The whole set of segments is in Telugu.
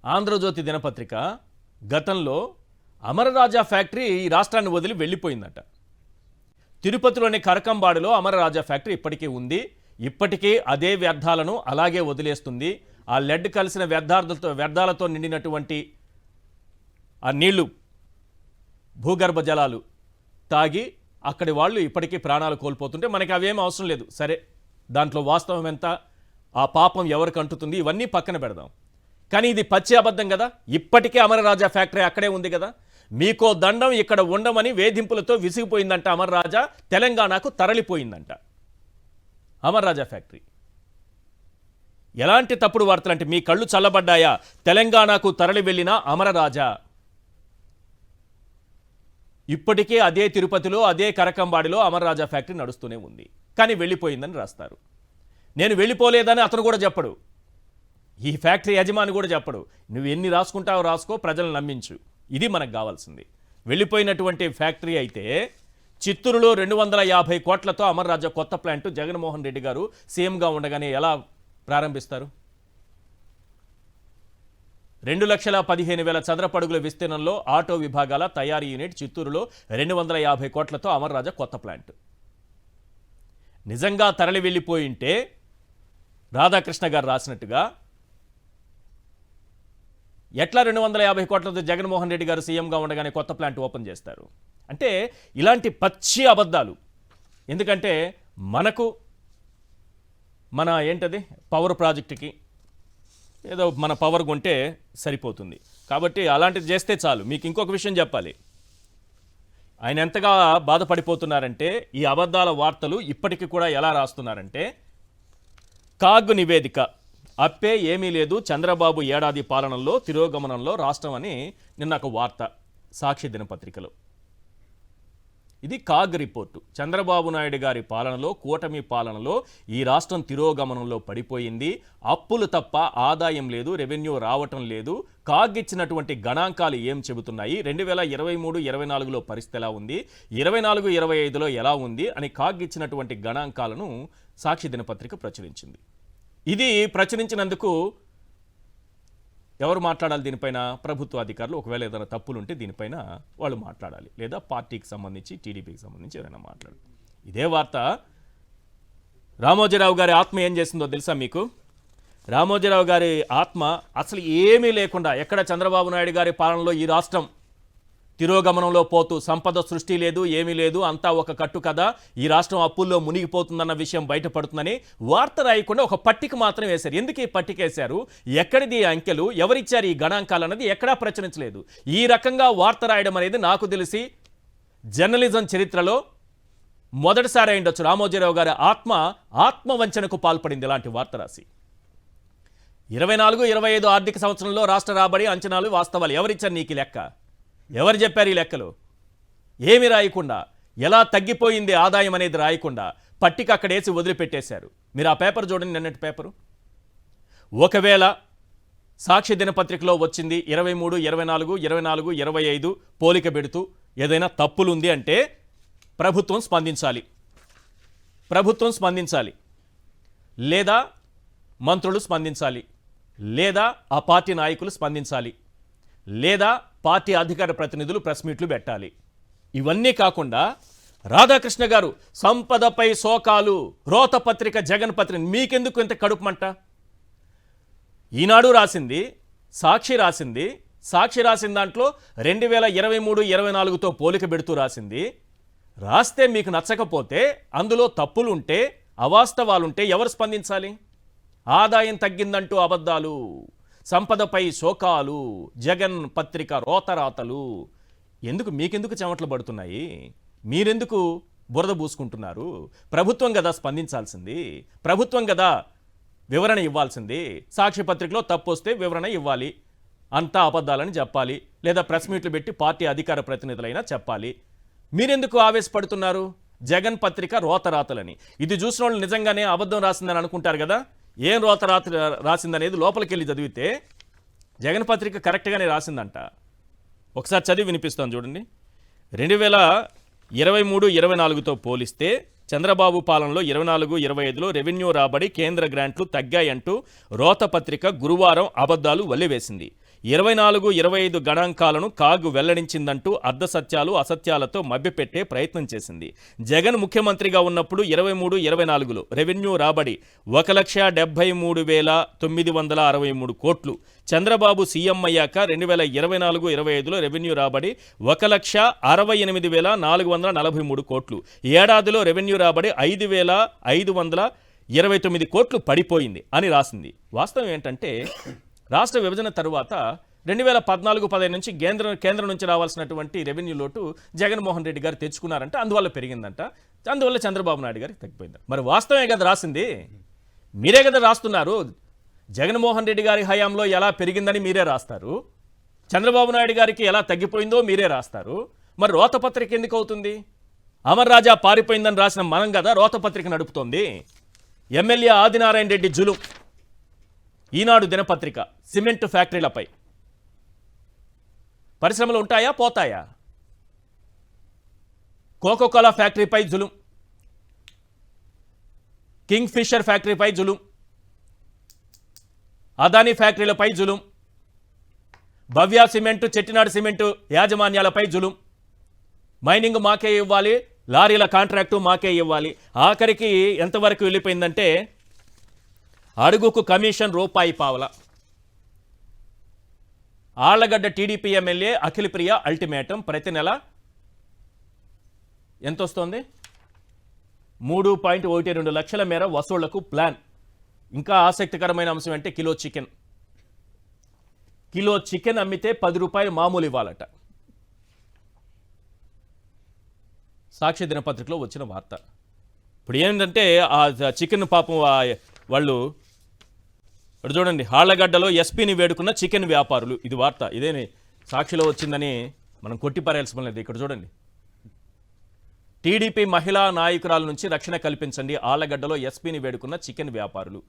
ఆంధ్రజ్యోతి దినపత్రిక గతంలో అమరరాజా ఫ్యాక్టరీ ఈ రాష్ట్రాన్ని వదిలి వెళ్ళిపోయిందట. తిరుపతిలోని కరకంబాడిలో అమరరాజా ఫ్యాక్టరీ ఇప్పటికీ ఉంది. ఇప్పటికీ అదే వ్యర్థాలను అలాగే వదిలేస్తుంది. ఆ లెడ్ కలిసిన వ్యర్థాలతో నిండినటువంటి ఆ నీళ్లు, భూగర్భ జలాలు తాగి అక్కడి వాళ్ళు ఇప్పటికీ ప్రాణాలు కోల్పోతుంటే మనకి అవేం అవసరం లేదు. సరే, దాంట్లో వాస్తవం ఎంత, ఆ పాపం ఎవరికి అంటుతుంది, ఇవన్నీ పక్కన పెడదాం. కానీ ఇది పచ్చి అబద్ధం కదా. ఇప్పటికే అమరరాజా ఫ్యాక్టరీ అక్కడే ఉంది కదా. మీకో దండం ఇక్కడ ఉండమని వేధింపులతో విసిగిపోయిందంట అమరరాజా. తెలంగాణకు తరలిపోయిందంట అమరరాజా ఫ్యాక్టరీ. ఎలాంటి తప్పుడు వార్తలు అంటే, మీ కళ్ళు చల్లబడ్డాయా? తెలంగాణకు తరలి వెళ్ళిన అమరరాజా ఇప్పటికే అదే తిరుపతిలో, అదే కరకంబాడిలో అమరరాజా ఫ్యాక్టరీ నడుస్తూనే ఉంది. కానీ వెళ్ళిపోయిందని రాస్తారు. నేను వెళ్ళిపోలేదని అతను కూడా చెప్పడు, ఈ ఫ్యాక్టరీ యజమాని కూడా చెప్పడు. నువ్వు ఎన్ని రాసుకుంటావో రాసుకో, ప్రజలను నమ్మించు, ఇది మనకు కావాల్సింది. వెళ్ళిపోయినటువంటి ఫ్యాక్టరీ అయితే చిత్తూరులో 250 కోట్లతో అమరరాజా కొత్త ప్లాంట్ జగన్మోహన్ రెడ్డి గారు సీఎంగా ఉండగానే ఎలా ప్రారంభిస్తారు? 2,15,000 చదరపు అడుగుల విస్తీర్ణంలో ఆటో విభాగాల తయారీ యూనిట్ చిత్తూరులో 250 కోట్లతో అమరరాజా కొత్త ప్లాంట్. నిజంగా తరలి వెళ్ళిపోయింటే రాధాకృష్ణ గారు రాసినట్టుగా ఎట్లా 250 కోట్లతో జగన్మోహన్ రెడ్డి గారు సీఎంగా ఉండగానే కొత్త ప్లాంట్ ఓపెన్ చేస్తారు? అంటే ఇలాంటి పచ్చి అబద్ధాలు. ఎందుకంటే మనకు మన ఏంటది పవర్ ప్రాజెక్టుకి ఏదో మన పవర్ కొంటే సరిపోతుంది కాబట్టి అలాంటిది చేస్తే చాలు. మీకు ఇంకొక విషయం చెప్పాలి, ఆయన ఎంతగా బాధపడిపోతున్నారంటే ఈ అబద్ధాల వార్తలు ఇప్పటికీ కూడా ఎలా రాస్తున్నారంటే, కాగ్ నివేదిక అప్పే ఏమీ లేదు, చంద్రబాబు ఏడాది పాలనలో తిరోగమనంలో రాష్ట్రం అని నిన్న ఒక వార్త సాక్షి దినపత్రికలో. ఇది కాగ్ రిపోర్టు. చంద్రబాబు నాయుడు గారి పాలనలో, కూటమి పాలనలో ఈ రాష్ట్రం తిరోగమనంలో పడిపోయింది. అప్పులు తప్ప ఆదాయం లేదు, రెవెన్యూ రావటం లేదు. కాగ్ ఇచ్చినటువంటి గణాంకాలు ఏం చెబుతున్నాయి, 2023-24లో పరిస్థితి ఎలా ఉంది, 24-25లో ఎలా ఉంది అని కాగ్ ఇచ్చినటువంటి గణాంకాలను సాక్షి దినపత్రిక ప్రచురించింది. ఇది ప్రచురించినందుకు ఎవరు మాట్లాడాలి దీనిపైన? ప్రభుత్వ అధికారులు. ఒకవేళ ఏదైనా తప్పులుంటే దీనిపైన వాళ్ళు మాట్లాడాలి, లేదా పార్టీకి సంబంధించి, టీడీపీకి సంబంధించి ఎవరైనా మాట్లాడాలి. ఇదే వార్త రామోజీరావు గారి ఆత్మ ఏం చేసిందో తెలుసా మీకు? రామోజీరావు గారి ఆత్మ అసలు ఏమీ లేకుండా, ఎక్కడ చంద్రబాబు నాయుడు గారి పాలనలో ఈ రాష్ట్రం తిరోగమనంలో పోతూ సంపద సృష్టి లేదు, ఏమీ లేదు, అంతా ఒక కట్టు కదా, ఈ రాష్ట్రం అప్పుల్లో మునిగిపోతుందన్న విషయం బయటపడుతుందని వార్త రాయకుండా ఒక పట్టిక మాత్రం వేశారు. ఎందుకు ఈ పట్టిక వేశారు, ఎక్కడిది అంకెలు, ఎవరిచ్చారు ఈ గణాంకాలు అన్నది ఎక్కడా ప్రచురించలేదు. ఈ రకంగా వార్త రాయడం అనేది నాకు తెలిసి జర్నలిజం చరిత్రలో మొదటిసారి అయిండొచ్చు. రామోజీరావు గారి ఆత్మవంచనకు పాల్పడింది ఇలాంటి వార్త రాసి. 24-25 ఆర్థిక సంవత్సరంలో రాష్ట్ర రాబడి అంచనాలు వాస్తవాలు ఎవరిచ్చారు నీకు లెక్క? ఎవరు చెప్పారు ఈ లెక్కలు? ఏమి రాయకుండా, ఎలా తగ్గిపోయింది ఆదాయం అనేది రాయకుండా పట్టిక అక్కడేసి వదిలిపెట్టేశారు. మీరు ఆ పేపర్ చూడండి, నిన్నటి పేపరు. ఒకవేళ సాక్షి దినపత్రికలో వచ్చింది 23, 24, 24, 25 పోలిక పెడుతూ ఏదైనా తప్పులు ఉంది అంటే ప్రభుత్వం స్పందించాలి, లేదా మంత్రులు స్పందించాలి, లేదా ఆ పార్టీ నాయకులు స్పందించాలి, లేదా పార్టీ అధికార ప్రతినిధులు ప్రెస్ మీట్లు పెట్టాలి. ఇవన్నీ కాకుండా రాధాకృష్ణ గారు సంపదపై శోకాలు, రోతపత్రిక, జగన్ పత్రిక, మీకెందుకు ఇంత కడుపుమంట? ఈనాడు రాసింది, సాక్షి రాసిన దాంట్లో 2023-24తో పోలిక పెడుతూ రాస్తే మీకు నచ్చకపోతే, అందులో తప్పులుంటే, అవాస్తవాలుంటే ఎవరు స్పందించాలి? ఆదాయం తగ్గిందంటూ అబద్ధాలు, సంపదపై శోకాలు, జగన్ పత్రిక రోతరాతలు. మీకెందుకు చెమటలు పడుతున్నాయి? మీరెందుకు బురద పూసుకుంటున్నారు? ప్రభుత్వం కదా స్పందించాల్సింది, ప్రభుత్వం కదా వివరణ ఇవ్వాల్సింది. సాక్షి పత్రికలో తప్పు వస్తే వివరణ ఇవ్వాలి, అంతా అబద్ధాలని చెప్పాలి, లేదా ప్రెస్ మీట్లు పెట్టి పార్టీ అధికార ప్రతినిధులైనా చెప్పాలి. మీరెందుకు ఆవేశపడుతున్నారు? జగన్ పత్రిక రోతరాతలని. ఇది చూసిన వాళ్ళు నిజంగానే అబద్ధం రాసిందని అనుకుంటారు కదా. ఏం రోతరాత రాసిందనేది లోపలికి వెళ్ళి చదివితే జగన్ పత్రిక కరెక్ట్గానే రాసిందంట. ఒకసారి చదివి వినిపిస్తాను చూడండి. 2023-24తో పోలిస్తే చంద్రబాబు పాలనలో 24-25లో రెవెన్యూ రాబడి, కేంద్ర గ్రాంట్లు తగ్గాయంటూ రోత పత్రిక గురువారం అబద్ధాలు వల్లివేసింది. 24-25 గణాంకాలను కాగు వెల్లడించిందంటూ అర్ధసత్యాలు అసత్యాలతో మభ్యపెట్టే ప్రయత్నం చేసింది. జగన్ ముఖ్యమంత్రిగా ఉన్నప్పుడు 23-24లో రెవెన్యూ రాబడి 1,73,963 కోట్లు. చంద్రబాబు సీఎం అయ్యాక 2024-25లో రెవెన్యూ రాబడి 1,68,443 కోట్లు. ఏడాదిలో రెవెన్యూ రాబడి 5,529 కోట్లు పడిపోయింది అని రాసింది. వాస్తవం ఏంటంటే రాష్ట్ర విభజన తరువాత 2014-15 నుంచి కేంద్రం నుంచి రావాల్సినటువంటి రెవెన్యూ లోటు జగన్మోహన్ రెడ్డి గారు తెచ్చుకున్నారంట, అందువల్ల పెరిగిందంట, అందువల్ల చంద్రబాబు నాయుడు గారికి తగ్గిపోయింది. మరి వాస్తవమే కదా రాసింది, మీరే కదా రాస్తున్నారు. జగన్మోహన్ రెడ్డి గారి హయాంలో ఎలా పెరిగిందని మీరే రాస్తారు, చంద్రబాబు నాయుడు గారికి ఎలా తగ్గిపోయిందో మీరే రాస్తారు. మరి రోతపత్రిక ఎందుకు అవుతుంది? అమర్ రాజా పారిపోయిందని రాసిన మనం కదా రోతపత్రిక నడుపుతోంది. ఎమ్మెల్యే ఆదినారాయణ రెడ్డి జులుం. ఈనాడు దినపత్రిక సిమెంట్ ఫ్యాక్టరీలపై. పరిశ్రమలు ఉంటాయా పోతాయా? కోకోకోలా ఫ్యాక్టరీపై జులుం, కింగ్ ఫిషర్ ఫ్యాక్టరీపై జులుం, అదానీ ఫ్యాక్టరీలపై జులుం, భవ్య సిమెంటు చెట్టినాడు సిమెంటు యాజమాన్యాలపై జులుం. మైనింగ్ మాకే ఇవ్వాలి, లారీల కాంట్రాక్టు మాకే ఇవ్వాలి. ఆఖరికి ఎంతవరకు వెళ్ళిపోయిందంటే అడుగుకు commission ₹1. Allagadda TDP MLA Akhila Priya ultimatum. ప్రతి నెల ఎంత వస్తుంది? 3.12 లక్షల మేర వసూళ్లకు ప్లాన్. ఇంకా ఆసక్తికరమైన అంశం అంటే కిలో చికెన్ అమ్మితే ₹10 మామూలు ఇవ్వాలట. సాక్షి దినపత్రికలో వచ్చిన వార్త. ఇప్పుడు ఏంటంటే ఆ చికెన్ పాపం వాళ్ళు ఇప్పుడు చూడండి, ఆళ్లగడ్డలో ఎస్పీని వేడుకున్న చికెన్ వ్యాపారులు. ఇది వార్త, ఇదేని సాక్షిలో వచ్చిందని మనం కొట్టిపారేయాల్సిన లేదు. ఇక్కడ చూడండి, టీడీపీ మహిళా నాయకురాల నుంచి రక్షణ కల్పించండి, ఆళ్లగడ్డలో ఎస్పీని వేడుకున్న చికెన్ వ్యాపారులు.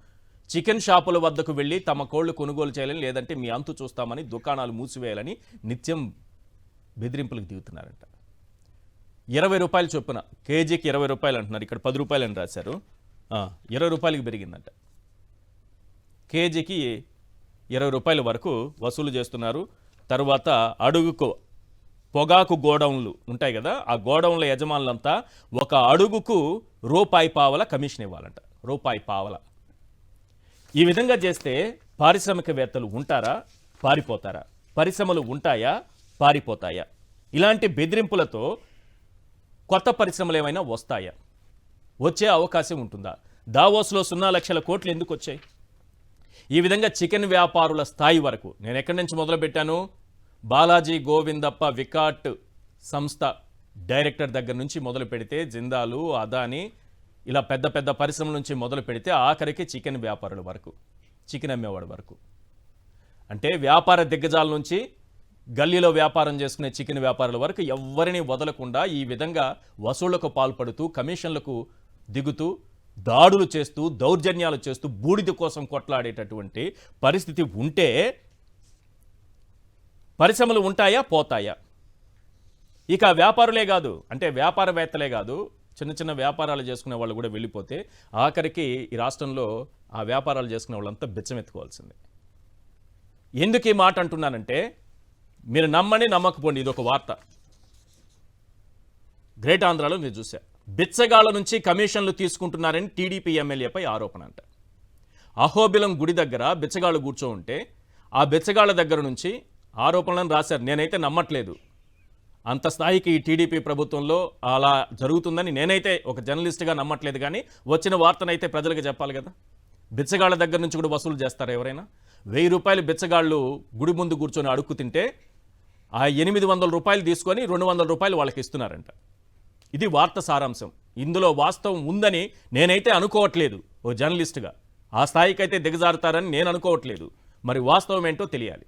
చికెన్ షాపుల వద్దకు వెళ్లి తమ కోళ్లు కొనుగోలు చేయాలని, లేదంటే మీ అంతు చూస్తామని, దుకాణాలు మూసివేయాలని నిత్యం బెదిరింపులకు దిగుతున్నారంట. ₹20 చొప్పున కేజీకి ₹20 అంటున్నారు, ఇక్కడ ₹10 అని రాశారు. ₹20 పెరిగిందంట. కేజీకి ₹20 వరకు వసూలు చేస్తున్నారు. తర్వాత అడుగుకు పొగాకు గోడౌన్లు ఉంటాయి కదా, ఆ గోడౌన్ల యజమానులంతా ఒక అడుగుకు ₹1 కమిషన్ ఇవ్వాలంట. ₹1. ఈ విధంగా చేస్తే పారిశ్రామికవేత్తలు ఉంటారా, పారిపోతారా? పరిశ్రమలు ఉంటాయా, పారిపోతాయా? ఇలాంటి బెదిరింపులతో కొత్త పరిశ్రమలు ఏమైనా వస్తాయా? వచ్చే అవకాశం ఉంటుందా? దావోస్లో 0 లక్షల కోట్లు ఎందుకు వచ్చాయి? ఈ విధంగా చికెన్ వ్యాపారుల స్థాయి వరకు నేను ఎక్కడి నుంచి మొదలుపెట్టాను? బాలాజీ గోవిందప్ప వికాట్ సంస్థ డైరెక్టర్ దగ్గర నుంచి మొదలు పెడితే, జిందాలు, అదానీ, ఇలా పెద్ద పెద్ద పరిశ్రమల నుంచి మొదలు పెడితే ఆఖరికి చికెన్ వ్యాపారుల వరకు, చికెన్ అమ్మేవాడి వరకు. అంటే వ్యాపార దిగ్గజాల నుంచి గల్లీలో వ్యాపారం చేసుకునే చికెన్ వ్యాపారుల వరకు ఎవరిని వదలకుండా ఈ విధంగా వసూళ్లకు పాల్పడుతూ, కమిషన్లకు దిగుతూ, దాడులు చేస్తూ, దౌర్జన్యాలు చేస్తూ, బూడిద కోసం కొట్లాడేటటువంటి పరిస్థితి ఉంటే పరిశ్రమలు ఉంటాయా, పోతాయా? ఇక వ్యాపారులే కాదు, అంటే వ్యాపారవేత్తలే కాదు, చిన్న చిన్న వ్యాపారాలు చేసుకునే వాళ్ళు కూడా వెళ్ళిపోతే ఆఖరికి ఈ రాష్ట్రంలో ఆ వ్యాపారాలు చేసుకునే వాళ్ళంతా బిచ్చమెత్తుకోవాల్సిందే. ఎందుకు ఈ మాట అంటున్నానంటే, మీరు నమ్మని నమ్మకపోండి, ఇది ఒక వార్త. గ్రేట్ ఆంధ్రాలో నేను చూసా. బిచ్చగాళ్ల నుంచి కమిషన్లు తీసుకుంటున్నారని టీడీపీ ఎమ్మెల్యేపై ఆరోపణ అంట. అహోబిలం గుడి దగ్గర బిచ్చగాళ్ళు కూర్చో ఉంటే ఆ బిచ్చగాళ్ల దగ్గర నుంచి ఆరోపణలను రాశారు. నేనైతే నమ్మట్లేదు, అంత స్థాయికి ఈ టీడీపీ ప్రభుత్వంలో అలా జరుగుతుందని నేనైతే ఒక జర్నలిస్ట్గా నమ్మట్లేదు. కానీ వచ్చిన వార్తనైతే ప్రజలకు చెప్పాలి కదా. బిచ్చగాళ్ల దగ్గర నుంచి కూడా వసూలు చేస్తారా ఎవరైనా? ₹1000 బిచ్చగాళ్ళు గుడి ముందు కూర్చొని అడుక్కు తింటే ఆ ₹800 తీసుకొని ₹200 వాళ్ళకి ఇస్తున్నారంట. ఇది వార్త సారాంశం. ఇందులో వాస్తవం ఉందని నేనైతే అనుకోవట్లేదు ఓ జర్నలిస్ట్గా. ఆ స్థాయికి అయితే దిగజారుతారని నేను అనుకోవట్లేదు. మరి వాస్తవం ఏంటో తెలియాలి.